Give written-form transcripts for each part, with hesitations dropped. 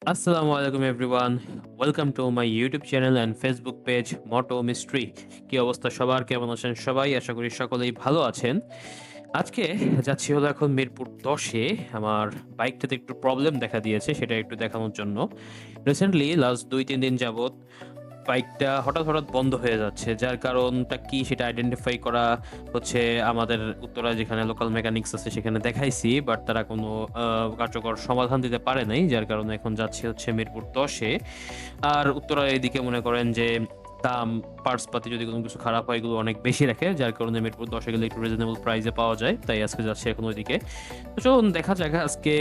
আসসালামু আলাইকুম everyone. Welcome to my YouTube channel and Facebook page moto mystery. কি অবস্থা সবার? কেমন আছেন সবাই? আশা করি সকলেই ভালো আছেন। আজকে যাচ্ছি হলো এখন মিরপুর ১০ এ। আমার বাইকটাতে একটু প্রবলেম দেখা দিয়েছে, সেটা একটু দেখানোর জন্য। রিসেন্টলি লাস্ট ২-৩ দিন যাবৎ বাইকটা হঠাৎ বন্ধ হয়ে যাচ্ছে। যার কারণটা কি সেটা আইডেন্টিফাই করা হচ্ছে আমাদের উত্তরায় যেখানে লোকাল মেকানিক্স আছে সেখানে দেখাইছি। বাট তারা কোনো আ কার্যকর সমাধান দিতে পারে নাই। যার কারণে এখন যাচ্ছি হচ্ছে মিরপুর ১০ এ। আর উত্তরার এদিকে মনে করেন যে দাম, পার্টস পাতি যদি কোনো কিছু খারাপ হয় এগুলো অনেক বেশি রাখে। যার কারণে মিরপুর ১০ এ গেলে একটু রিজনেবল প্রাইস এ পাওয়া যায়। তাই আজকে যাচ্ছি এখন ওইদিকে। তো চলুন দেখা যাক আজকে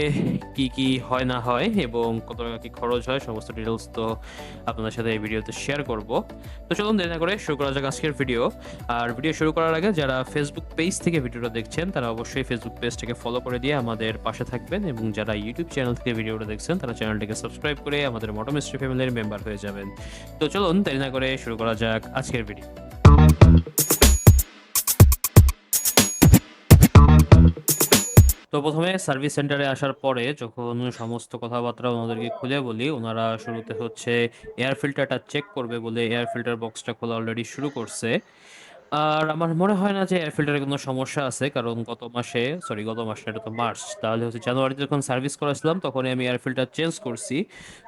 কি হয় না হয় এবং কত টাকা কি খরচ হয় সমস্ত ডিটেইলস তো আপনাদের সাথে এই ভিডিওতে শেয়ার করব। তো চলুন দেরি না করে শুরু করা যাক আজকের ভিডিও। আর ভিডিও শুরু করার আগে যারা Facebook পেজ থেকে ভিডিওটা দেখছেন তারা অবশ্যই Facebook পেজটাকে ফলো করে দিয়ে আমাদের পাশে থাকবেন এবং যারা YouTube চ্যানেল থেকে ভিডিওটা দেখছেন তারা চ্যানেলটিকে সাবস্ক্রাইব করে আমাদের মোটো মিস্ট্রি ফ্যামিলির মেম্বার হয়ে যাবেন। তো চলুন দেরি না করে শুরু করা যাক আজকের ভিডিও। তো ১ম এ সার্ভিস সেন্টারে আসার পরে যখন সমস্ত কথাবার্তা ওনাদেরকে খুলে বলি, ওনারা শুরুতে হচ্ছে এয়ার ফিল্টারটা চেক করবে বলে এয়ার ফিল্টার বক্সটা খোলা অলরেডি শুরু করছে। আর আমার মনে হয় না যে এয়ার ফিল্টারে কোনো সমস্যা আছে। কারণ গত মাস না, এটা তো মার্চ। তাহলে হচ্ছে জানুয়ারিতে যখন সার্ভিস করাছিলাম তখনই আমি এয়ার ফিল্টার চেঞ্জ করছি।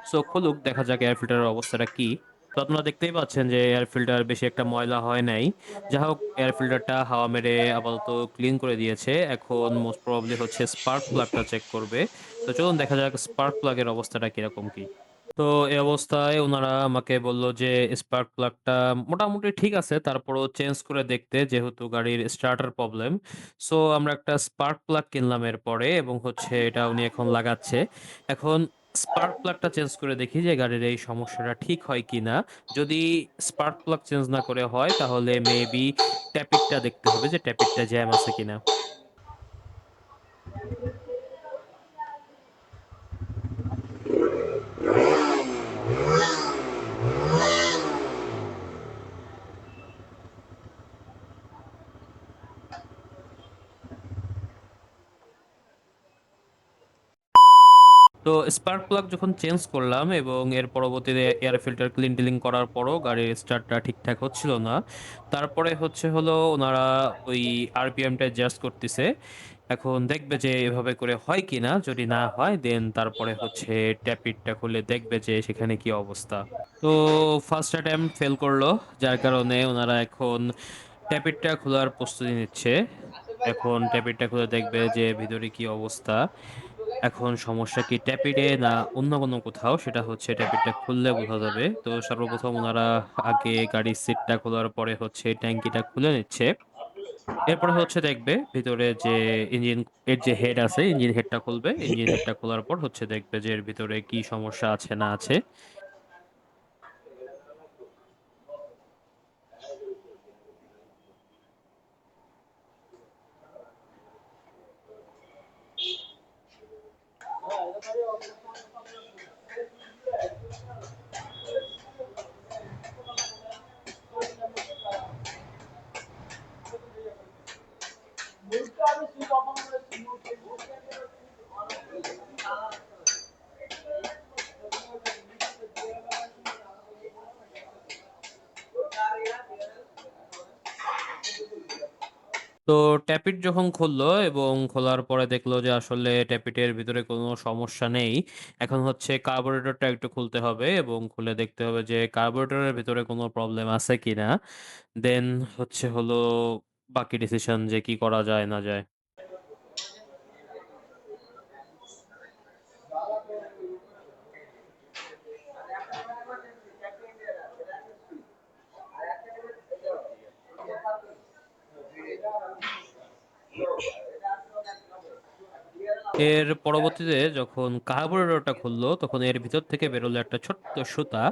সো খুলুক দেখা যাক এয়ার ফিল্টারের অবস্থাটা কি। তো আপনারা দেখতেই পাচ্ছেন যে এয়ার ফিল্টার বেশি একটা ময়লা হয় নাই। যা হোক এয়ার ফিল্টারটা হাওয়া মেরে আপাতত ক্লিন করে দিয়েছে। এখন মোস্ট প্রবাবলি হচ্ছে স্পার্ক প্লাগটা চেক করবে। তো চলুন দেখা যাক স্পার্ক প্লাগের অবস্থাটা কিরকম কি। তো এই অবস্থায় উনারা আমাকে বলল যে স্পার্ক প্লাগটা মোটামুটি ঠিক আছে। তারপরও চেঞ্জ করে দেখতে যেহেতু গাড়ির স্টার্টার প্রবলেম। সো আমরা একটা স্পার্ক প্লাগ কিনলাম এরপরে এবং হচ্ছে এটা উনি এখন লাগাচ্ছে। এখন স্পার্ক প্লাগটা চেঞ্জ করে দেখি যে গাড়ির এই সমস্যাটা ঠিক হয় কিনা। যদি স্পার্ক প্লাগ চেঞ্জ না করে হয় তাহলে মেবি ট্যাপিটটা দেখতে হবে যে ট্যাপিটটা জ্যাম আছে কিনা। তো স্পার্ক প্লাগ যখন চেঞ্জ করলাম এবং এর পরবর্তীতে এয়ার ফিল্টার ক্লিন-টিলিং করার পরও গাড়ির স্টার্টটা ঠিকঠাক হচ্ছিল না। তারপরে হচ্ছে হলো ওনারা ওই আরপিএমটা অ্যাডজাস্ট করতেছে। এখন দেখবে যে এভাবে করে হয় কিনা। যদি না হয় দেন তারপরে হচ্ছে ট্যাপিটটা খুলে দেখবে যে সেখানে কি অবস্থা। তো ফার্স্ট অ্যাটেম্প্ট ফেল করলো। যার কারণে ওনারা এখন ট্যাপিটটা খোলার প্রস্তুতি নিচ্ছে। এখন ট্যাপিটটা খুলে দেখবে যে ভিতরে কি অবস্থা। এখন সমস্যা কি ট্যাপিডে না অন্য কোনো কোথাও সেটা হচ্ছে ট্যাপিডটা খুললে বোঝা যাবে। তো সর্বপ্রথম উনারা আগে গাড়ির সিটটা খোলার পরে হচ্ছে ট্যাঙ্কিটা খুলে নিচ্ছে। এরপরে হচ্ছে দেখবে ভিতরে যে ইঞ্জিন এর যে হেড আছে ইঞ্জিন হেডটা খুলবে। ইঞ্জিন হেডটা খোলার পর হচ্ছে দেখবে যে এর ভিতরে কি সমস্যা আছে না আছে। তো ট্যাপিট যখন খুললো এবং খোলার পরে দেখলো যে আসলে ট্যাপিটের ভিতরে কোনো সমস্যা নেই। এখন হচ্ছে কার্বোরেটরটা একটু খুলতে হবে এবং খুলে দেখতে হবে যে কার্বোরেটরের ভিতরে কোনো প্রবলেম আছে কিনা। দেন হচ্ছে হলো বাকি ডিসিশন যে কি করা যায় না যায়। এর পরবর্তীতে যখন কার্বোরেটরটা খুললো তখন এর ভিতর থেকে বেরোলো একটা ছোট্ট সুতা।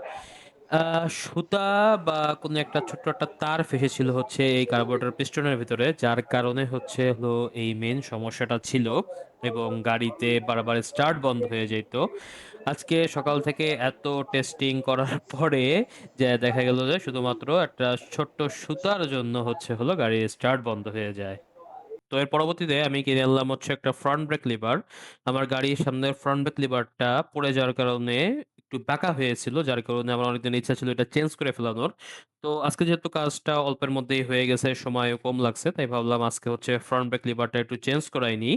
সুতা বা কোনো একটা ছোট্ট একটা তার ফেঁসেছিল হচ্ছে এই কার্বোরেটর পিস্টনের ভিতরে। যার কারণে হচ্ছে হলো এই মেইন সমস্যাটা ছিল এবং গাড়িতে বারবার স্টার্ট বন্ধ হয়ে যেত। আজকে সকাল থেকে এত টেস্টিং করার পরে যে দেখা গেল যে শুধুমাত্র একটা ছোট্ট সুতার জন্য হচ্ছে হলো গাড়ির স্টার্ট বন্ধ হয়ে যায়। তো এর পরবর্তীতে আমি কিনে আনলাম হচ্ছে একটা ফ্রন্ট ব্রেক লিভার। আমার গাড়ির সামনের ফ্রন্ট ব্রেক লিভারটা পড়ে যাওয়ার কারণে একটু বাঁকা হয়েছিল। যার কারণে আমার অনেকদিন ইচ্ছা ছিল এটা চেঞ্জ করে ফেলানোর। তো আজকে যেহেতু কাজটা অল্পের মধ্যেই হয়ে গেছে, সময়ও কম লাগছে, তাই ভাবলাম আজকে হচ্ছে ফ্রন্ট ব্রেক লিভারটা একটু চেঞ্জ করাই নিই।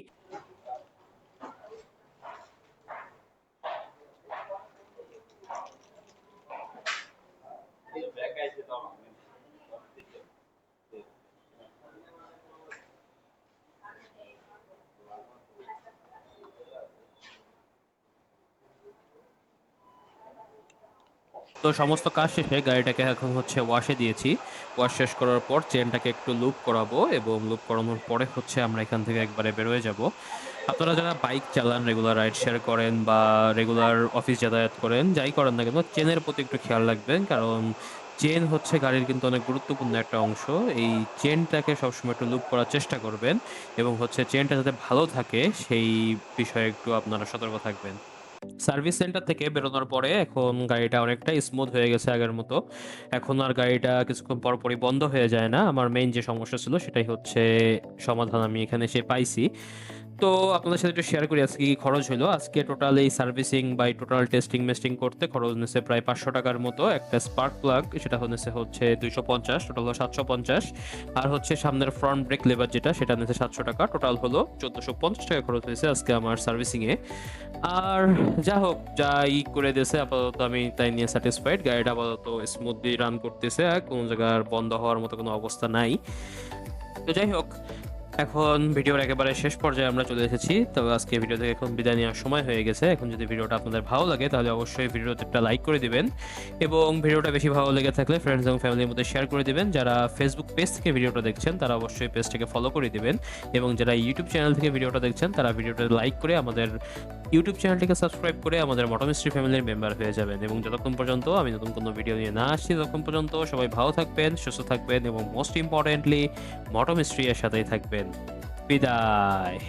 তো সমস্ত কাজ শেষে গাড়িটাকে এখন হচ্ছে ওয়াশে দিয়েছি। ওয়াশ শেষ করার পর চেনটাকে একটু লুপ করাবো এবং লুপ করানোর পরে হচ্ছে আমরা এখান থেকে একবারে বেরোয় যাব। আপনারা যারা বাইক চালান, রেগুলার রাইড শেয়ার করেন বা রেগুলার অফিস যাতায়াত করেন, যাই করেন না কেন, চেনের প্রতি একটু খেয়াল রাখবেন। কারণ চেন হচ্ছে গাড়ির কিন্তু অনেক গুরুত্বপূর্ণ একটা অংশ। এই চেনটাকে সবসময় একটু লুপ করার চেষ্টা করবেন এবং হচ্ছে চেনটা যাতে ভালো থাকে সেই বিষয়ে একটু আপনারা সতর্ক থাকবেন। সার্ভিস সেন্টার থেকে বেরোনোর পরে এখন গাড়িটা অনেকটাই স্মুথ হয়ে গেছে আগের মতো। এখন আর গাড়িটা কিছুক্ষণ পরপরই বন্ধ হয়ে যায় না। আমার মেইন যে সমস্যা ছিল সেটাই হচ্ছে সমাধান আমি এখানে এসে পাইছি। তো আপনাদের সাথে একটু শেয়ার করি আজকে কি খরচ হলো। আজকে টোটাল এই সার্ভিসিং বা টোটাল টেস্টিং মেস্টিং করতে খরচ নিয়েছে প্রায় 500 টাকার মতো। একটা স্পার্ক প্লাগ সেটা নিয়েছে হচ্ছে 250, টোটাল হলো 750। আর হচ্ছে সামনের ফ্রন্ট ব্রেক লেভার যেটা সেটা নিয়েছে 700 টাকা, টোটাল হলো 1450 টাকা খরচ হয়েছে আজকে আমার সার্ভিসিং এ। আর যা হোক, যাই করে দিয়েছে আপাতত আমি তাই নিয়ে স্যাটিসফাইড। গাড়িটা আপাতত স্মুথলি রান করতেছে, আর কোনো জায়গার বন্ধ হওয়ার মতো কোনো অবস্থা নাই। তো যাই হোক, এখন ভিডিওর একেবারে শেষ পর্যায়ে আমরা চলে এসেছি। তবে আজকে ভিডিও থেকে এখন বিদায় নেওয়ার সময় হয়ে গেছে। এখন যদি ভিডিওটা আপনাদের ভালো লাগে তাহলে অবশ্যই ভিডিওতে একটা লাইক করে দিবেন এবং ভিডিওটা বেশি ভালো লেগে থাকলে ফ্রেন্ডস এবং ফ্যামিলির মধ্যে শেয়ার করে দিবেন। যারা ফেসবুক পেজ থেকে ভিডিওটা দেখছেন তারা অবশ্যই পেজটাকে ফলো করে দিবেন এবং যারা ইউটিউব চ্যানেল থেকে ভিডিওটা দেখছেন তারা ভিডিওটা লাইক করে আমাদের ইউটিউব চ্যানেলটিকে সাবস্ক্রাইব করে আমাদের মোটো মিস্ট্রি ফ্যামিলির মেম্বার হয়ে যাবেন। এবং যতক্ষণ পর্যন্ত আমি নতুন কোনো ভিডিও নিয়ে না আসছি ততক্ষণ পর্যন্ত সবাই ভালো থাকবেন, সুস্থ থাকবেন এবং মোস্ট ইম্পর্টেন্টলি মোটো মিস্ট্রি এর সাথেই থাকবেন। বিদায়।